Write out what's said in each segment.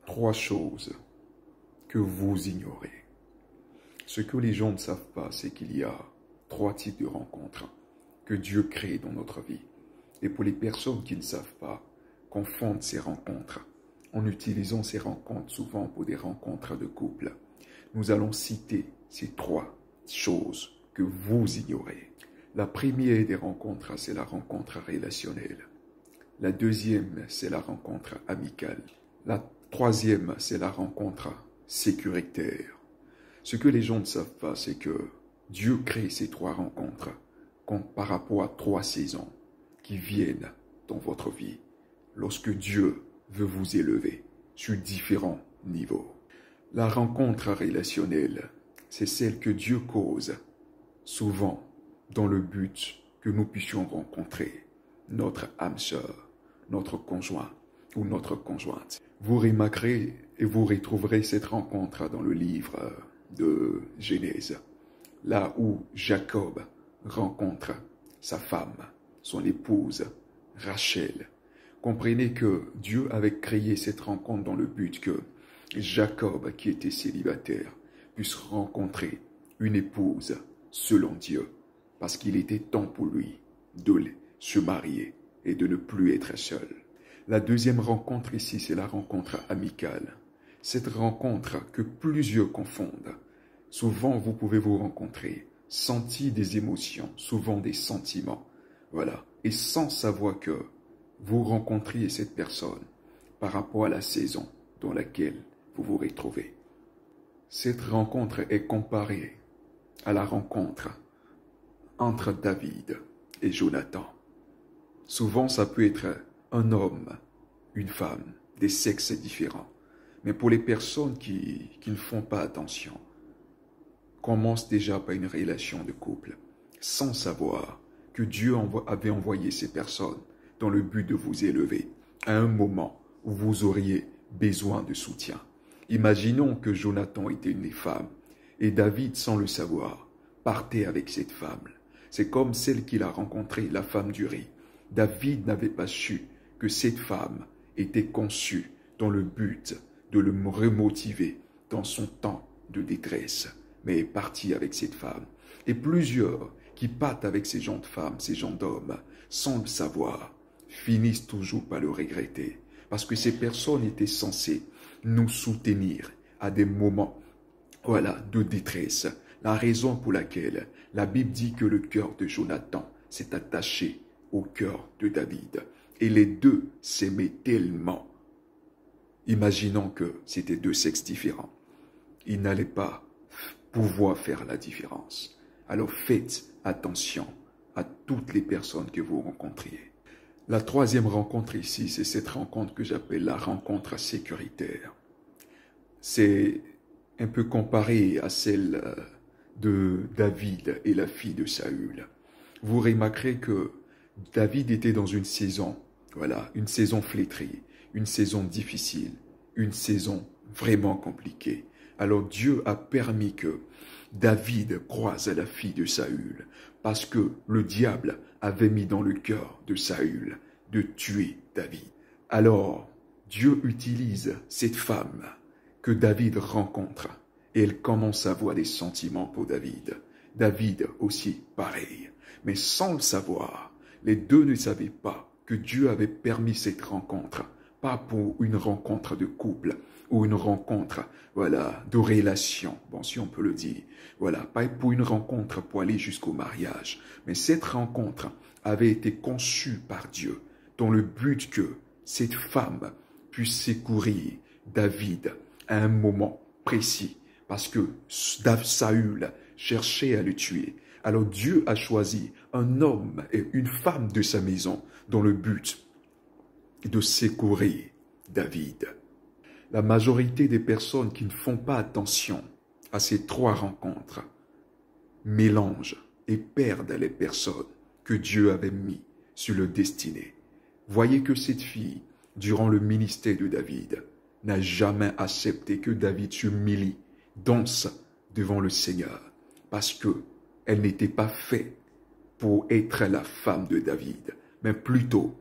trois choses que vous ignorez. Ce que les gens ne savent pas, c'est qu'il y a trois types de rencontres que Dieu crée dans notre vie. Et pour les personnes qui ne savent pas, confondent ces rencontres en utilisant ces rencontres souvent pour des rencontres de couple. Nous allons citer ces trois choses que vous ignorez. La première des rencontres, c'est la rencontre relationnelle. La deuxième, c'est la rencontre amicale. La troisième, c'est la rencontre sécuritaire. Ce que les gens ne savent pas, c'est que Dieu crée ces trois rencontres par rapport à trois saisons qui viennent dans votre vie lorsque Dieu veut vous élever sur différents niveaux. La rencontre relationnelle, c'est celle que Dieu cause souvent dans le but que nous puissions rencontrer notre âme sœur, notre conjoint ou notre conjointe. Vous remarquerez et vous retrouverez cette rencontre dans le livre de Genèse, là où Jacob rencontre sa femme, son épouse, Rachel. Comprenez que Dieu avait créé cette rencontre dans le but que Jacob, qui était célibataire, puisse rencontrer une épouse selon Dieu, parce qu'il était temps pour lui de se marier et de ne plus être seul. La deuxième rencontre ici, c'est la rencontre amicale. Cette rencontre que plusieurs confondent. Souvent, vous pouvez vous rencontrer, sentir des émotions, souvent des sentiments, voilà, et sans savoir que vous rencontriez cette personne par rapport à la saison dans laquelle vous vous retrouvez. Cette rencontre est comparée à la rencontre entre David et Jonathan. Souvent, ça peut être un homme, une femme, des sexes différents. Mais pour les personnes qui ne font pas attention, commencent déjà par une relation de couple, sans savoir que Dieu avait envoyé ces personnes dans le but de vous élever à un moment où vous auriez besoin de soutien. Imaginons que Jonathan était une femme et David, sans le savoir, partait avec cette femme. C'est comme celle qu'il a rencontrée, la femme d'Uri. David n'avait pas su que cette femme était conçue dans le but de le remotiver dans son temps de détresse, mais est parti avec cette femme. Et plusieurs qui partent avec ces gens de femmes, ces gens d'hommes, sans le savoir, finissent toujours par le regretter. Parce que ces personnes étaient censées nous soutenir à des moments, voilà, de détresse. La raison pour laquelle la Bible dit que le cœur de Jonathan s'est attaché au cœur de David. Et les deux s'aimaient tellement. Imaginons que c'était deux sexes différents. Ils n'allaient pas pouvoir faire la différence. Alors faites attention à toutes les personnes que vous rencontriez. La troisième rencontre ici, c'est cette rencontre que j'appelle la rencontre sécuritaire. C'est un peu comparé à celle de David et la fille de Saül. Vous remarquerez que David était dans une saison, voilà, une saison flétrie, une saison difficile, une saison vraiment compliquée. Alors Dieu a permis que David croise la fille de Saül, parce que le diable avait mis dans le cœur de Saül de tuer David. Alors Dieu utilise cette femme que David rencontre et elle commence à avoir des sentiments pour David. David aussi pareil. Mais sans le savoir, les deux ne savaient pas que Dieu avait permis cette rencontre, pas pour une rencontre de couple ou une rencontre, voilà, de relation, bon, si on peut le dire, voilà, pas pour une rencontre pour aller jusqu'au mariage, mais cette rencontre avait été conçue par Dieu dans le but que cette femme puisse secourir David à un moment précis, parce que Saül cherchait à le tuer. Alors Dieu a choisi un homme et une femme de sa maison dans le but de secourir David. La majorité des personnes qui ne font pas attention à ces trois rencontres mélangent et perdent les personnes que Dieu avait mis sur le destiné. Voyez que cette fille, durant le ministère de David, n'a jamais accepté que David s'humilie, danse devant le Seigneur, parce que elle n'était pas faite pour être la femme de David, mais plutôt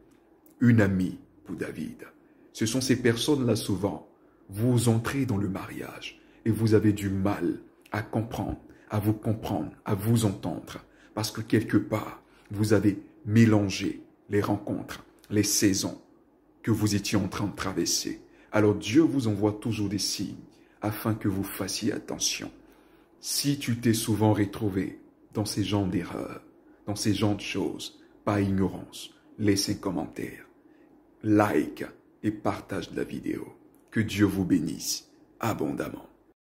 une amie pour David. Ce sont ces personnes-là souvent vous entrez dans le mariage et vous avez du mal à comprendre, à vous entendre, parce que quelque part, vous avez mélangé les rencontres, les saisons que vous étiez en train de traverser. Alors Dieu vous envoie toujours des signes afin que vous fassiez attention. Si tu t'es souvent retrouvé dans ces genres d'erreurs, dans ces genres de choses, par ignorance, laisse un commentaire, like et partage la vidéo. Que Dieu vous bénisse abondamment.